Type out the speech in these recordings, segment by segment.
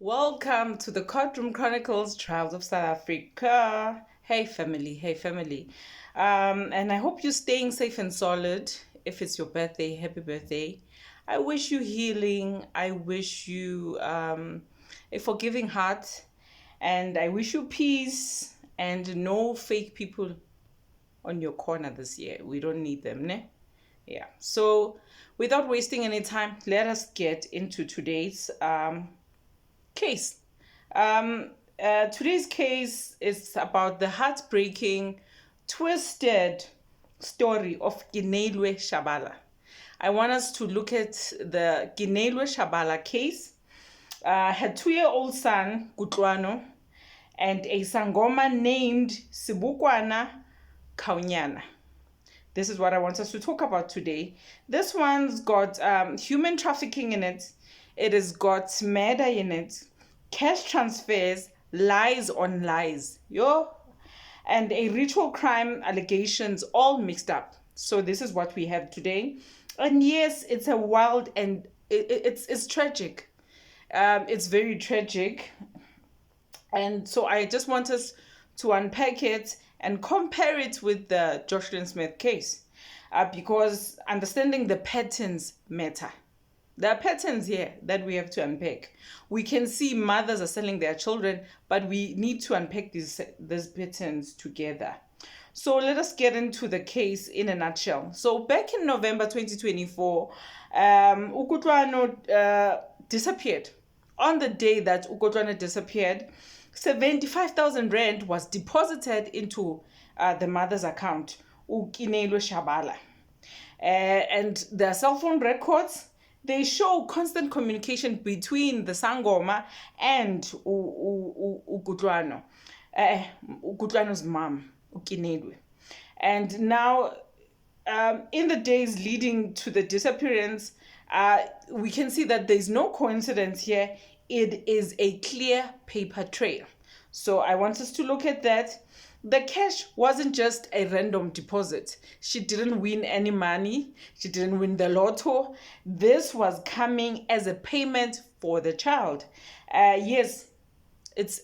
Welcome to the Courtroom Chronicles, Trials of South Africa. Hey family, hey family. And I hope you're staying safe and solid. If it's your birthday, happy birthday. I wish you healing. I wish you a forgiving heart. And I wish you peace and no fake people on your corner this year. We don't need them, ne? Yeah. So without wasting any time, let us get into today's case. Today's case is about the heartbreaking, twisted story of Gineilwe Shabala. I want us to look at the Gineilwe Shabala case. Her 2-year-old son, Kutlwano, and a Sangoma named Sibukwana Kaunyana. This is what I want us to talk about today. This one's got human trafficking in it. It has got murder in it, cash transfers, lies on lies, and a ritual crime allegations all mixed up. So this is what we have today. And yes, it's a wild and it's tragic. It's very tragic. And so I just want us to unpack it and compare it with the Jocelyn Smith case, because understanding the patterns matter. There are patterns here that we have to unpack. We can see mothers are selling their children, but we need to unpack these patterns together. So let us get into the case in a nutshell. So back in November 2024, Ukutlwano disappeared. On the day that Ukutlwano disappeared, 75,000 rand was deposited into the mother's account, Gineilwe Shabala. And their cell phone records, they show constant communication between the Sangoma and Ukutlwano, Ukutlwano's mom, Gineilwe. And now, in the days leading to the disappearance, we can see that there's no coincidence here. It is a clear paper trail. So I want us to look at that. The cash wasn't just a random deposit. She didn't win any money. She didn't win the lotto. This was coming as a payment for the child. Yes, it's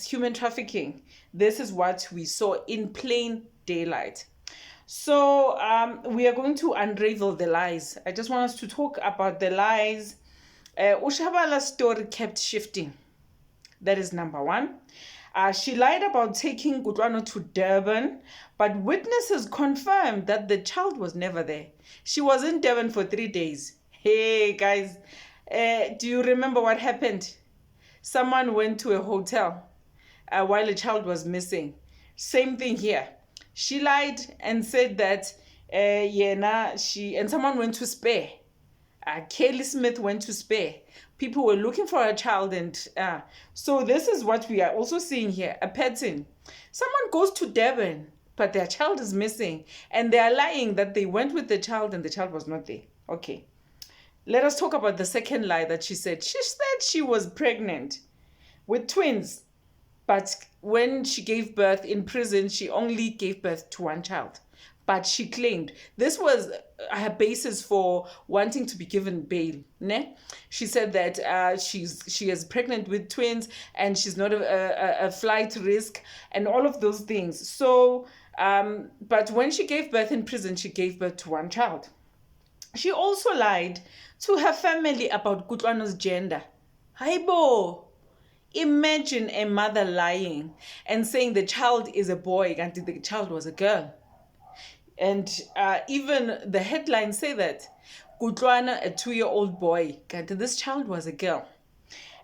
human trafficking. This is what we saw in plain daylight. So we are going to unravel the lies. I just want us to talk about the lies. Ushabala's story kept shifting. That is number one. She lied about taking Kutlwano to Durban, but witnesses confirmed that the child was never there. She was in Durban for 3 days. Hey, guys, do you remember what happened? Someone went to a hotel while a child was missing. Same thing here. She lied and said that and someone went to Spare. Kelly Smith went to Spare. People were looking for a child, and so this is what we are also seeing here, a pattern. Someone goes to Durban, but their child is missing, and they are lying that they went with the child and the child was not there. Okay, let us talk about the second lie that she said. She said she was pregnant with twins, but when she gave birth in prison, she only gave birth to one child. But she claimed this was her basis for wanting to be given bail. Ne? She said that she is pregnant with twins and she's not a flight risk and all of those things. So, but when she gave birth in prison, she gave birth to one child. She also lied to her family about Kutlwano's gender. Haibo! Imagine a mother lying and saying the child is a boy and the child was a girl. And even the headlines say that Kutlwano, a 2-year-old boy, this child was a girl.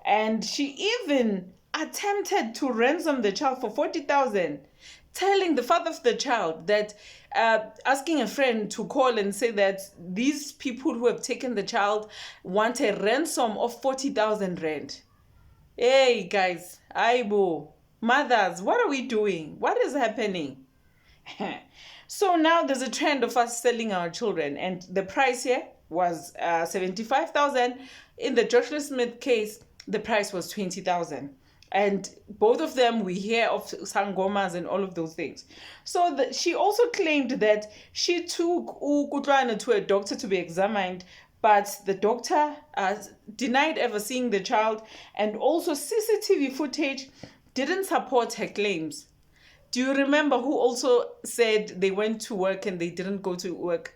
And she even attempted to ransom the child for 40,000, telling the father of the child that, asking a friend to call and say that these people who have taken the child want a ransom of 40,000 rand. Hey guys, aibo, mothers, what are we doing? What is happening? So now there's a trend of us selling our children, and the price here was 75,000. In the Joshua Smith case, the price was 20,000. And both of them, we hear of sangomas and all of those things. So she also claimed that she took Kutlwano to a doctor to be examined, but the doctor denied ever seeing the child, and also CCTV footage didn't support her claims. Do you remember who also said they went to work and they didn't go to work?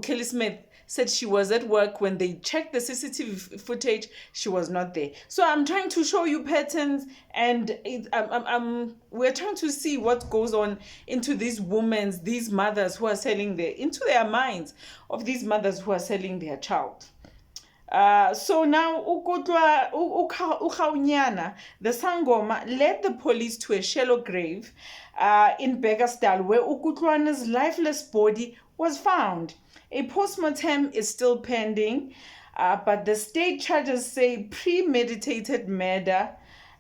Kelly Smith said she was at work. When they checked the CCTV footage, she was not there. So I'm trying to show you patterns, and we're trying to see what goes on into these these mothers who are selling into their minds of these mothers who are selling their child. So now Ukaunyana, the Sangoma, led the police to a shallow grave in Beggersdal, where Ukutlwana's lifeless body was found. A postmortem is still pending, but the state charges say premeditated murder.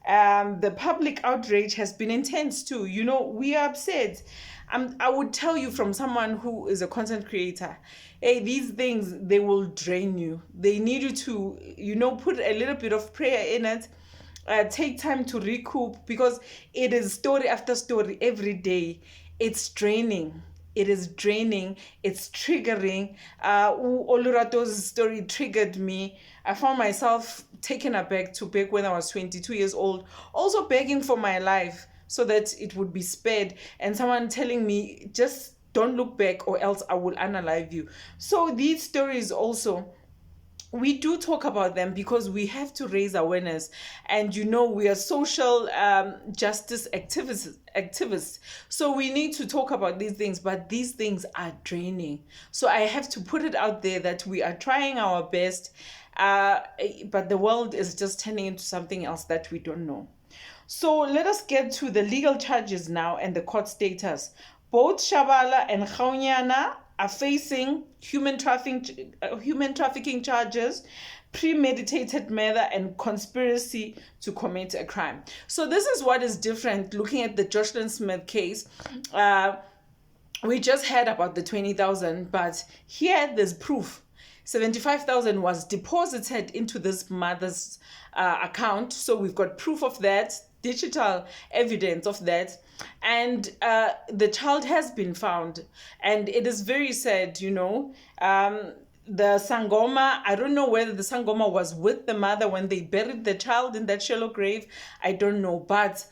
The public outrage has been intense too. You know, we are upset. I would tell you from someone who is a content creator, hey, these things, they will drain you. They need you to, put a little bit of prayer in it. Take time to recoup, because it is story after story every day. It's draining. It is draining. It's triggering. Olurato's story triggered me. I found myself taken aback back when I was 22 years old, also begging for my life so that it would be spared, and someone telling me, just don't look back or else I will unalive you. So these stories also, we do talk about them because we have to raise awareness. And we are social justice activists. So we need to talk about these things, but these things are draining. So I have to put it out there that we are trying our best, but the world is just turning into something else that we don't know. So let us get to the legal charges now and the court status. Both Shabala and Khaunyana are facing human trafficking charges, premeditated murder, and conspiracy to commit a crime. So this is what is different looking at the Jocelyn Smith case. We just heard about the 20,000, but here there's proof. 75,000 was deposited into this mother's account. So we've got proof of that, digital evidence of that, and the child has been found, and it is very sad. The Sangoma, I don't know whether the Sangoma was with the mother when they buried the child in that shallow grave. I don't know, but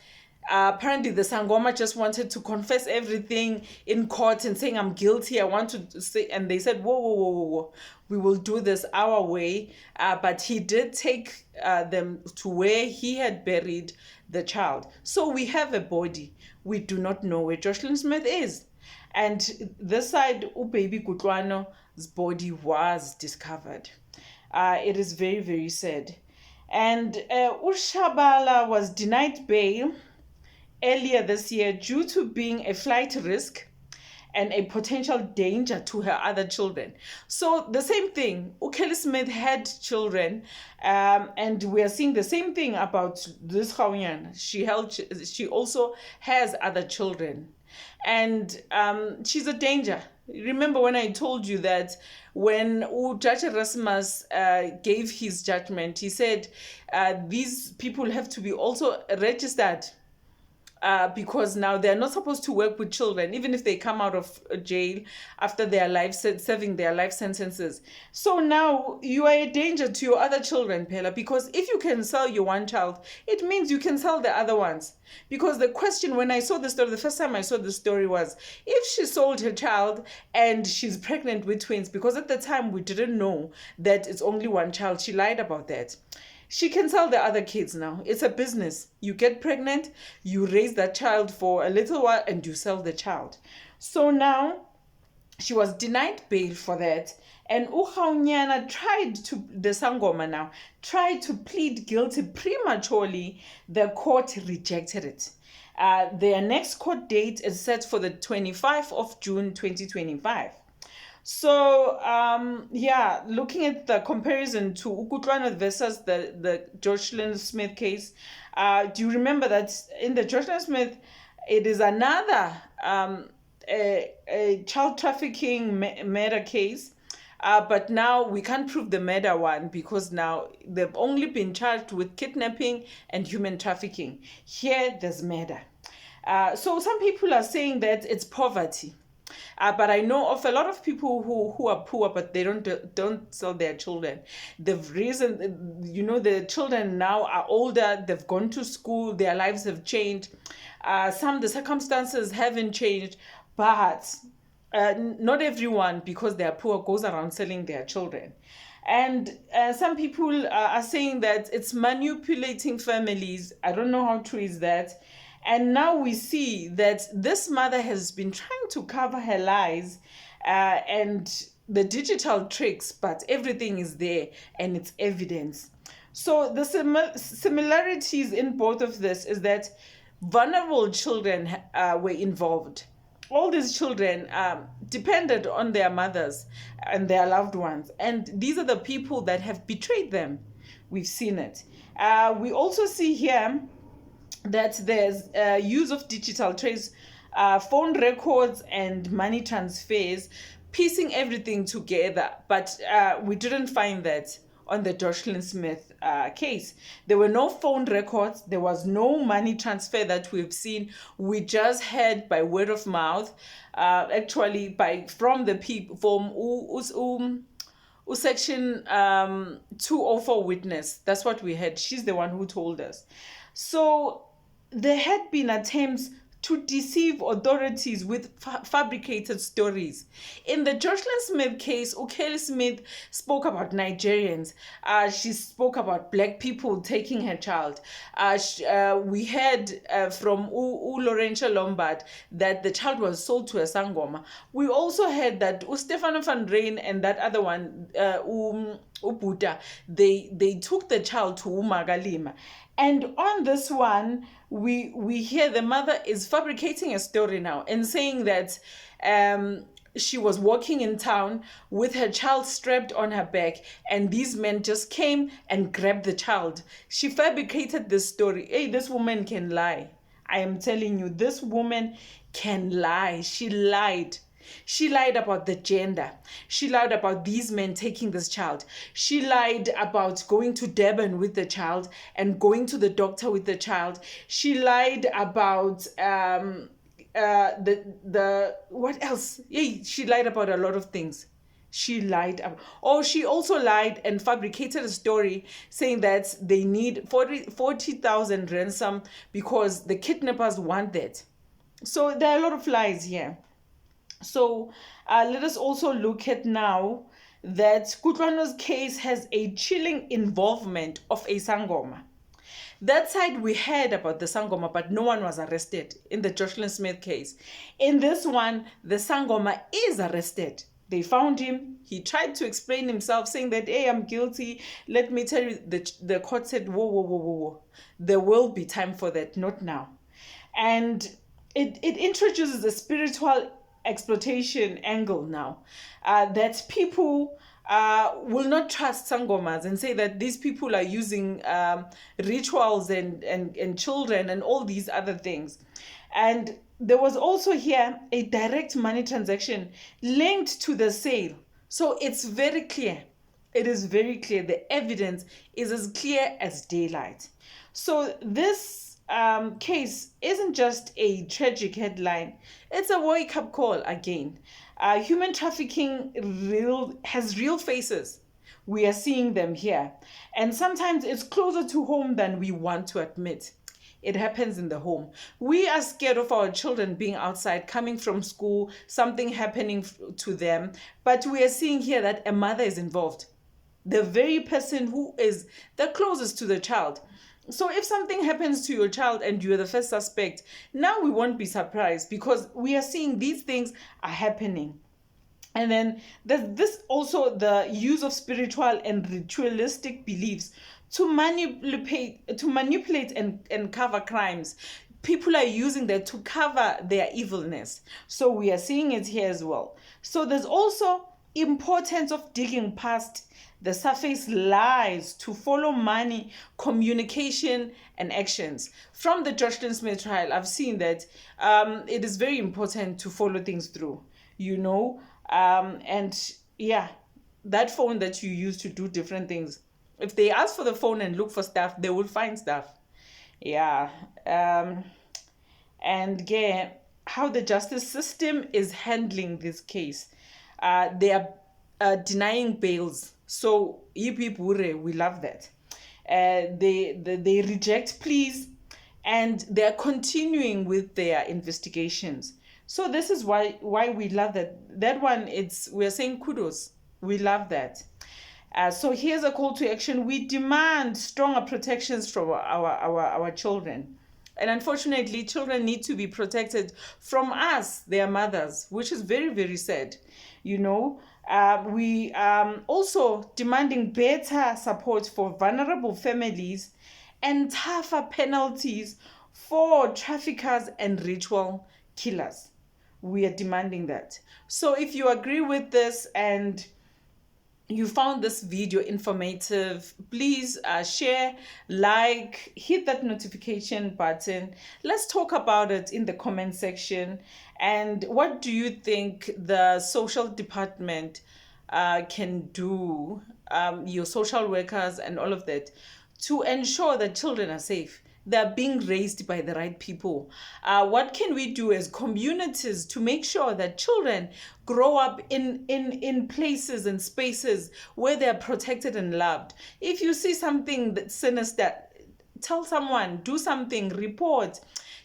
apparently the Sangoma just wanted to confess everything in court and saying, I'm guilty, I want to say, and they said, whoa, we will do this our way. But he did take them to where he had buried the child. So we have a body. We do not know where Jocelyn Smith is. And this side, baby Kutlwano's body was discovered. It is very, very sad. And Ushabala was denied bail earlier this year due to being a flight risk and a potential danger to her other children. So the same thing, Kelly Smith had children, and we are seeing the same thing about this Khaunyana. She also has other children, and she's a danger. Remember when I told you that when Judge Erasmus gave his judgment, he said these people have to be also registered, because now they're not supposed to work with children, even if they come out of jail after serving their life sentences. So now you are a danger to your other children, Pella, because if you can sell your one child, it means you can sell the other ones. Because the question when I saw the story, the first time I saw the story was, if she sold her child and she's pregnant with twins, because at the time we didn't know that it's only one child, she lied about that. She can sell the other kids now. It's a business. You get pregnant, you raise that child for a little while, and you sell the child. So now she was denied bail for that. And Khaunyana the Sangoma tried to plead guilty prematurely. The court rejected it. Their next court date is set for the 25th of June, 2025. So, looking at the comparison to Ukutlwana versus the Jocelyn Smith case, do you remember that in the Jocelyn Smith, it is another a child trafficking murder case, but now we can't prove the murder one because now they've only been charged with kidnapping and human trafficking. Here, there's murder. So some people are saying that it's poverty. But I know of a lot of people who are poor, but they don't sell their children. The reason, the children now are older, they've gone to school, their lives have changed. The circumstances haven't changed, but not everyone, because they're poor, goes around selling their children. And some people are saying that it's manipulating families. I don't know how true is that. And now we see that this mother has been trying to cover her lies and the digital tricks, but everything is there and it's evidence. So the similarities in both of this is that vulnerable children were involved. All these children depended on their mothers and their loved ones. And these are the people that have betrayed them. We've seen it. We also see here that there's use of digital trace, phone records and money transfers, piecing everything together. But we didn't find that on the Jocelyn Smith case. There were no phone records. There was no money transfer that we've seen. We just heard by word of mouth, actually from the people, from Section 204 witness. That's what we heard. She's the one who told us. So there had been attempts to deceive authorities with fabricated stories. In the Jocelyn Smith case, Kelly Smith spoke about Nigerians. She spoke about black people taking her child. We heard from Laurentia Lombard that the child was sold to a Sangoma. We also heard that Stefano van Rijn and that other one, Ubuta, they took the child to Umagalima. And on this one, we hear the mother is fabricating a story now and saying that she was walking in town with her child strapped on her back, and these men just came and grabbed the child. She fabricated this story. Hey, this woman can lie. I am telling you, this woman can lie. She lied. She lied about the gender. She lied about these men taking this child. She lied about going to Durban with the child and going to the doctor with the child. She lied about what else? Yeah, she lied about a lot of things. She lied. She also lied and fabricated a story saying that they need 40,000 ransom because the kidnappers want that. So there are a lot of lies here. So let us also look at now that Kutlwano's case has a chilling involvement of a Sangoma. That side we heard about the Sangoma, but no one was arrested in the Jocelyn Smith case. In this one, the Sangoma is arrested. They found him. He tried to explain himself, saying that, hey, I'm guilty. Let me tell you, the court said, whoa. There will be time for that, not now. And it introduces a spiritual exploitation angle now, that people will not trust Sangomas and say that these people are using rituals and children and all these other things. And there was also here a direct money transaction linked to the sale. So it's very clear. It is very clear. The evidence is as clear as daylight. So this case isn't just a tragic headline. It's a wake-up call again. Human trafficking has real faces. We are seeing them here. And sometimes it's closer to home than we want to admit. It happens in the home. We are scared of our children being outside, coming from school, something happening to them. But we are seeing here that a mother is involved. The very person who is the closest to the child. So if something happens to your child and you're the first suspect, now we won't be surprised because we are seeing these things are happening. And then there's this also the use of spiritual and ritualistic beliefs to manipulate and cover crimes. People are using that to cover their evilness. So we are seeing it here as well. So there's also importance of digging past the surface lies to follow money, communication, and actions. From the Jocelyn Smith trial, I've seen that it is very important to follow things through, and yeah, that phone that you use to do different things. If they ask for the phone and look for stuff, they will find stuff. Yeah. And yeah, how the justice system is handling this case. They are denying bails. So, we love that. They reject pleas, and they're continuing with their investigations. So this is why we love that one. We're saying kudos. We love that. So here's a call to action. We demand stronger protections from our children. And unfortunately, children need to be protected from us, their mothers, which is very, very sad. We also demanding better support for vulnerable families and tougher penalties for traffickers and ritual killers. We are demanding that. So if you agree with this and you found this video informative, please share, like, hit that notification button. Let's talk about it in the comment section. And what do you think the social department can do, your social workers and all of that, to ensure that children are safe? They're being raised by the right people. What can we do as communities to make sure that children grow up in places and spaces where they're protected and loved? If you see something that's sinister, tell someone, do something, report.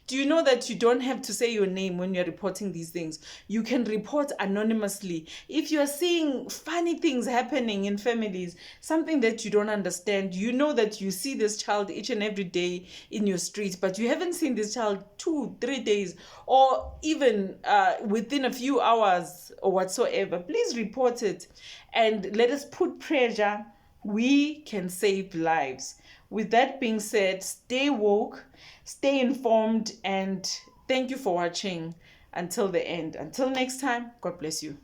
Do you know that you don't have to say your name when you're reporting these things? You can report anonymously. If you're seeing funny things happening in families, something that you don't understand, you know that you see this child each and every day in your street, but you haven't seen this child 2-3 days, or even within a few hours or whatsoever, please report it and let us put pressure. We can save lives. With that being said, stay woke, stay informed, and thank you for watching until the end. Until next time, God bless you.